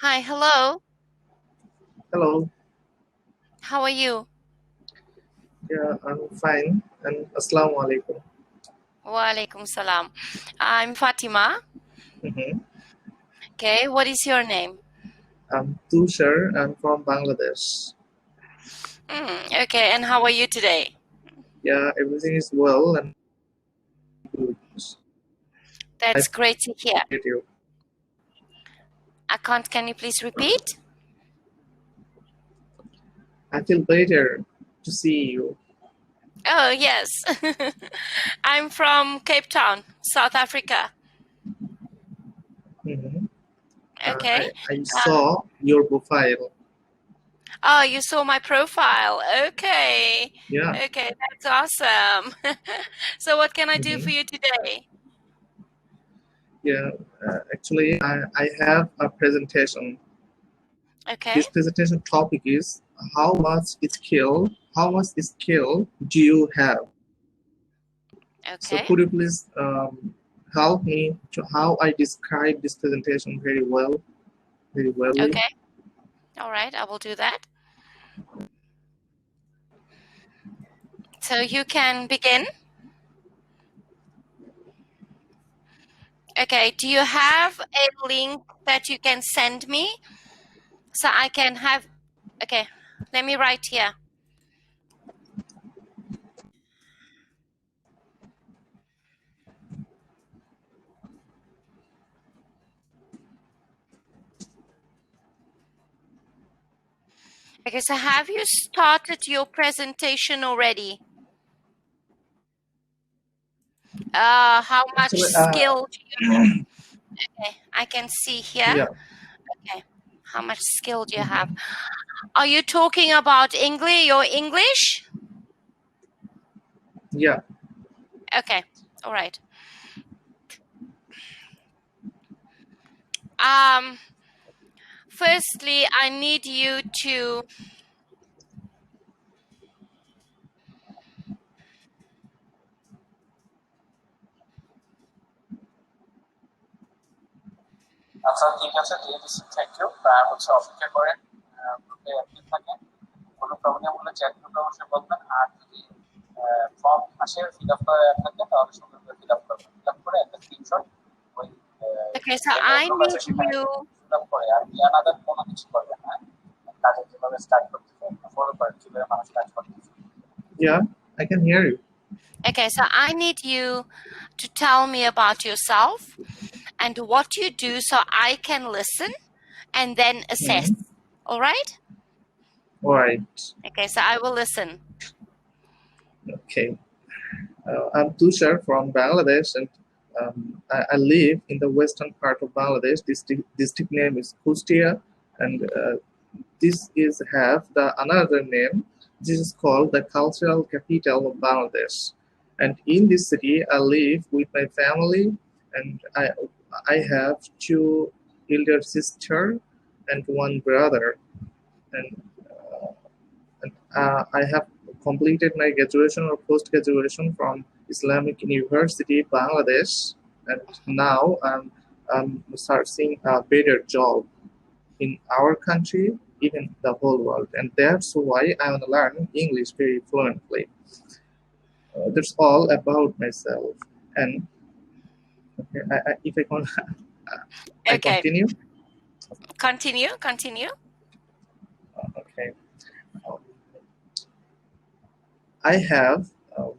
Hi, hello. Hello. How are you? Yeah, I'm fine. And Assalamu alaikum. Wa alaikum salam. I'm Fatima. Mm-hmm. Okay, what is your name? I'm Tushar. I'm from Bangladesh. Okay, and how are you today? Yeah, everything is well and good. I That's great to hear. appreciate you. Can you please repeat? I feel better to see you. Oh, yes. I'm from Cape Town, South Africa. Mm-hmm. Okay. I Uh, saw your profile. oh, you saw my profile. Okay. Yeah. Okay, that's awesome. So what can I do Mm-hmm. for you today? Yeah. Actually, I have a presentation. Okay. This presentation topic is how much skill do you have? So Okay. could you please help me to how I describe this presentation very well? Okay. All right, I will do that. So you can begin. Okay, do you have a link that you can send me so I can have? Okay, let me write here. Okay, so have you started your presentation already? How much Actually, skill do you have? Okay, I can see here. yeah, Okay, how much skill do you have? mhm, Are you talking about English, your English? yeah. Okay, all right. Um, Firstly, I need you to. আচ্ছা ঠিক আছে দিয়ে দিচ্ছি thank you হচ্ছে অপেক্ষা করেন গ্রুপে active থাকেন কোনো প্রবলেম হলে চ্যাট গ্রুপে অবশ্যই বলবেন আর যদি ফর্ম আসে ফিল আপ করা থাকে তাহলে সুন্দর করে ফিল আপ করবেন ফিল আপ করে একটা স্ক্রিনশট ওই Okay, so যে I গ্রুপ আছে need সেখানে you. ফিল আপ করে আর আনাদার কোনো কিছু করবেন না কাজে যেভাবে স্টার্ট করতে ফলো করেন কিভাবে মানুষ কাজ করতেছে Yeah, I can hear you. Okay, so I need you to tell me about yourself and what you do so I can listen and then assess. Mhm. All right? All right. Okay, so I will listen. Okay. I'm Tushar from Bangladesh, and I live in the western part of Bangladesh. District name is Kustia, and this is have the another name. This is called the cultural capital of Bangladesh. And in this city, I live with my family, and I have two elder sister and one brother, and, I have completed my graduation or post graduation from Islamic University, Bangladesh, and now I'm searching a better job in our country, even the whole world. And that's why I want to learn English very fluently. That's all about myself. And okay, if I can, I Okay, continue. continue. Okay, um, I have um,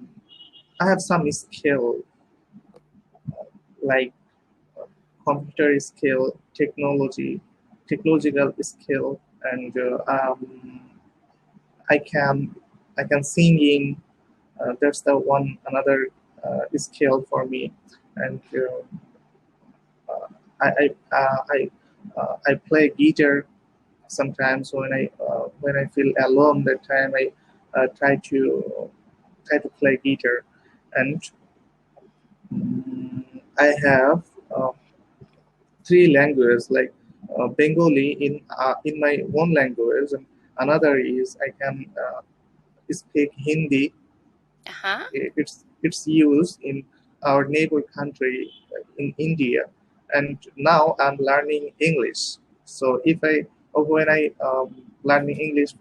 I have some skill like computer skill, technological skill, and I can I can singing. That's the one another skill for me, and I play guitar sometimes when I feel alone. That time I try to play guitar, and I have three languages like Bengali in my own language, and another is I can speak Hindi. Uh-huh. It's used in our neighbor country in India, and now I'm learning English. So if I or when I learning English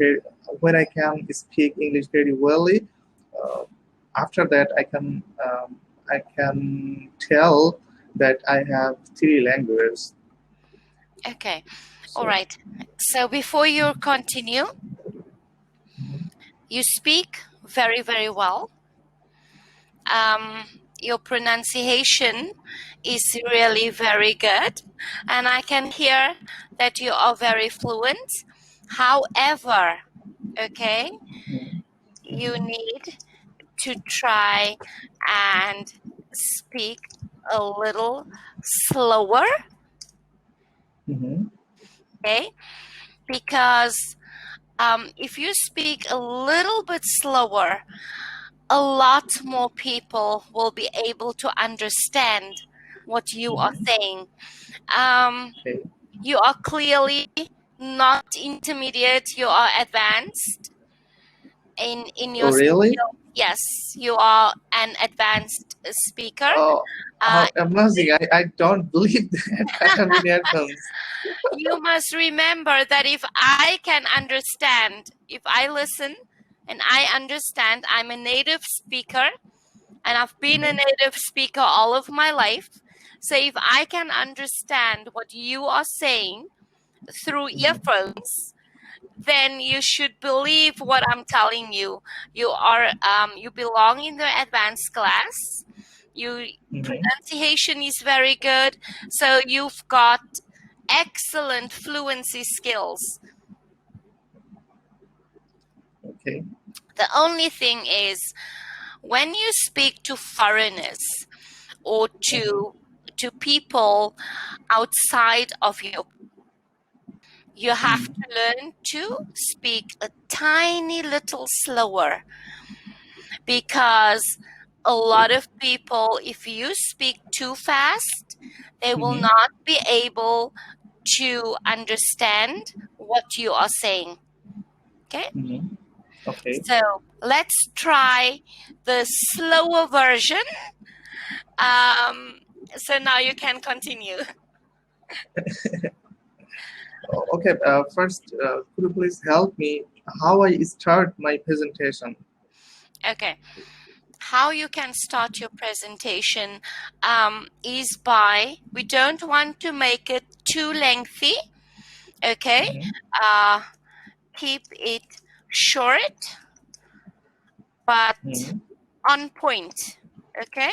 when I can speak English very well, after that I can tell that I have three languages. Okay. All So, right. So before you continue, you speak very, very well. Your pronunciation is really very good, and I can hear that you are very fluent. However, okay, you need to try and speak a little slower, okay? Because if you speak a little bit slower, a lot more people will be able to understand what you are saying. okay. You are clearly not intermediate, you are advanced in Oh, your really? skill. Yes, you are an advanced speaker. Oh, Uh, how amazing. I don't believe that I am in advance. you must remember that if I can understand, if I listen and I understand, I'm a native speaker and I've been a native speaker all of my life. So if I can understand what you are saying through earphones, then you should believe what I'm telling you. You are you belong in the advanced class. You pronunciation is very good. So you've got excellent fluency skills. Okay. The only thing is when you speak to foreigners or to people outside of you have to learn to speak a tiny little slower, because a lot of people, if you speak too fast, they will not be able to understand what you are saying. Okay? Okay. So let's try the slower version. So now you can continue. Okay. First, could you please help me how I start my presentation? Okay. How you can start your presentation is by, we don't want to make it too lengthy, okay? Keep it short, but on point, okay?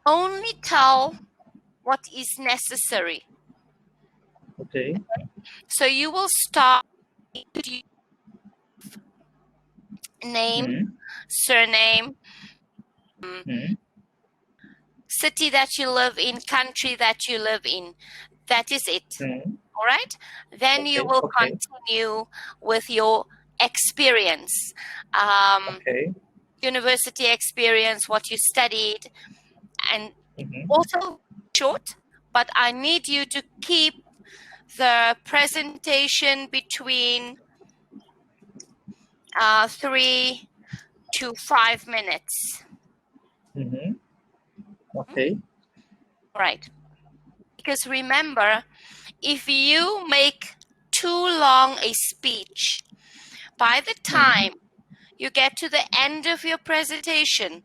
Only tell what is necessary. Okay. So you will start with your name, surname, city that you live in, country that you live in. That is it. All right? Then you will Okay. continue with your experience, Okay. university experience, what you studied, and also short, but I need you to keep the presentation between 3 to 5 minutes. Okay. All right. Because remember, if you make too long a speech, by the time you get to the end of your presentation,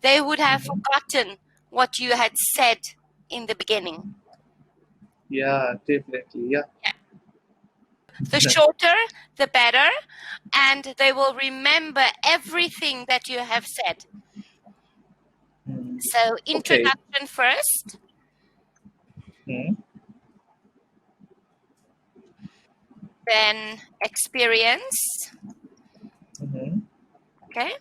they would have forgotten what you had said in the beginning. Yeah, definitely. Yeah. The shorter, the better, and they will remember everything that you have said. So, Okay. introduction first, then experience, okay,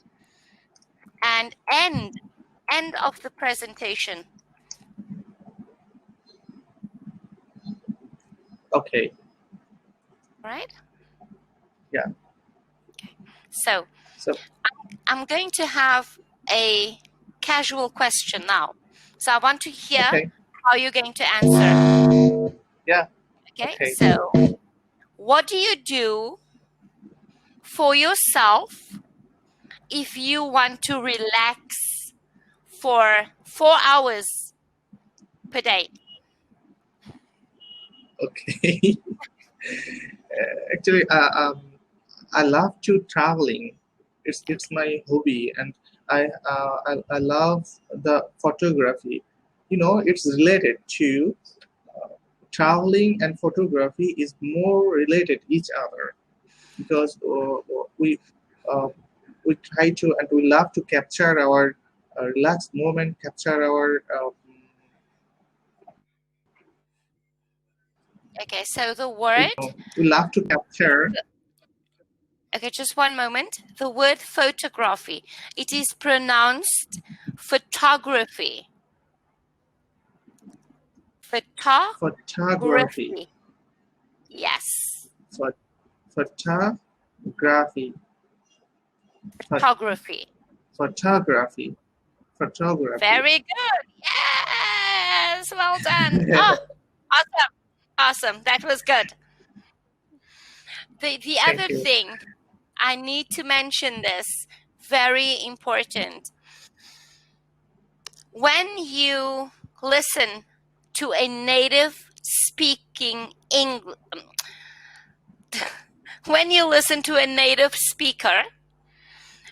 and end of the presentation. Okay. Right? Yeah. So, So. I'm going to have a casual question now. So, I want to hear Okay. how you're going to answer. Yeah. Okay, Okay. so what do you do for yourself if you want to relax for 4 hours? per day? Okay. Actually, I love to traveling. It's my hobby, and I love the photography. It's related to traveling, and photography is more related each other because we uh, we try to, and we love to capture our relaxed moment, capture our Okay, so the word, we love to capture okay, just one moment. The word photography, it is pronounced photography. photography. Photography. Yes. Phot- photography. Phot- Photography. photography. Photography. Very good. Yes. Well done. Oh, awesome. Awesome. That was good. The Thank other you. thing, I need to mention this, very important. When you listen to a native speaking English, when you listen to a native speaker,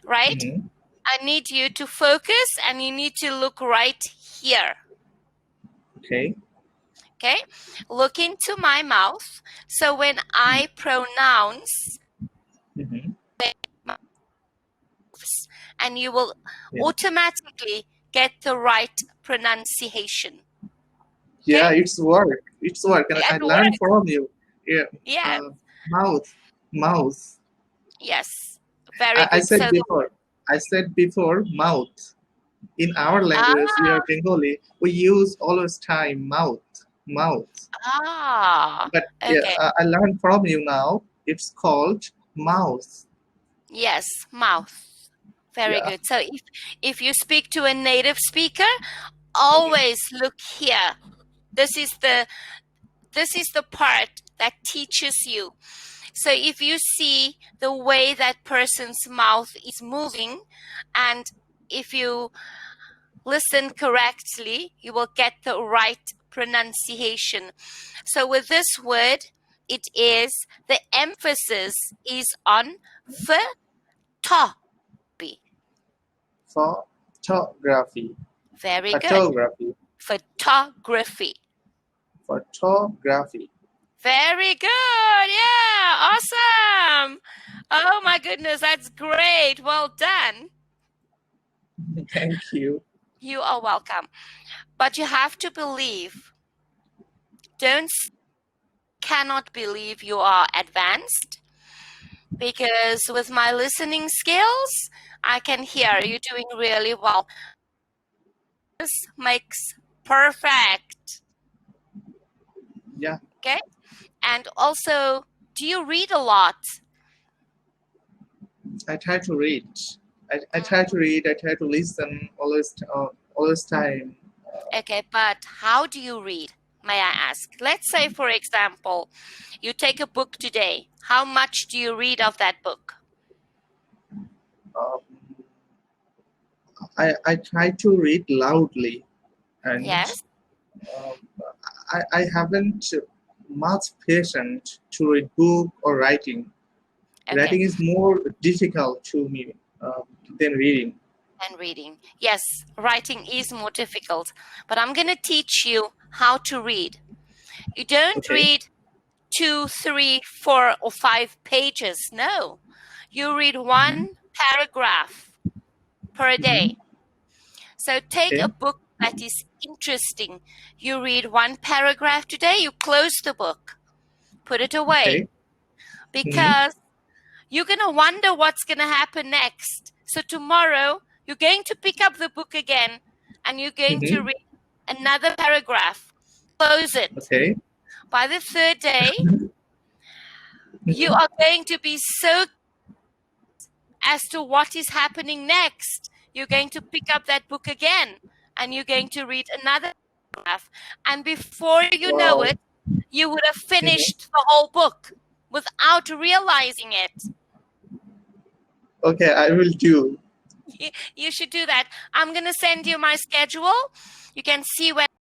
right? Mhm. I need you to focus and you need to look right here. Okay. Okay? Look into my mouth. So when I pronounce, Mhm. and you will Yeah. automatically get the right pronunciation. Yeah, Okay? it's work. It's work, and I At learned work. from you. Yeah. Yes. Mouth. Mouth. Yes. Very I good. said So the before. I said before mouth. In our language, we ah are Bengali. We use always time mouth. Mouth. But yeah, okay. I learned from you now. It's called mouth. Yes, mouth. Very Yeah. good. So if you speak to a native speaker, always look here. This is the part that teaches you. So if you see the way that person's mouth is moving, and if you listen correctly, you will get the right pronunciation. So with this word, it is, the emphasis is on photography. Photography. Very good. Photography. Photography. Photography. Very good. Yeah, awesome. Oh my goodness, that's great. Well done. Thank you. You are welcome. But you have to believe. Don't cannot believe you are advanced, because with my listening skills, I can hear you doing really well. This makes perfect. Yeah, Okay? And also, do you read a lot? I try to read. I try to read. I try to listen always time. Okay, but how do you read? May I ask? Let's say, for example, you take a book today. How much do you read of that book? Um, I try to read loudly, and Yes? um, I haven't much patience to read book or writing. Okay, Writing is more difficult to me than reading. and reading. Yes, writing is more difficult, but I'm going to teach you how to read. You don't Okay. read 2, 3, 4, or 5 pages. No, you read Mhm. one paragraph per day. Mhm. So take a Okay. book that is interesting. You read one paragraph today, you close the book, put it away, Okay. Mhm. because you're going to wonder what's going to happen next. So tomorrow, you're going to pick up the book again and you're going to Mhm. read another paragraph. Close it. Okay. By the third day, you Mhm. are going to be so as to what is happening next. You're going to pick up that book again and you're going to read another paragraph. And before you know Wow. it, you would have Mhm. finished the whole book without realizing it. Okay, I will do. You should do that. I'm going to send you my schedule. You can see when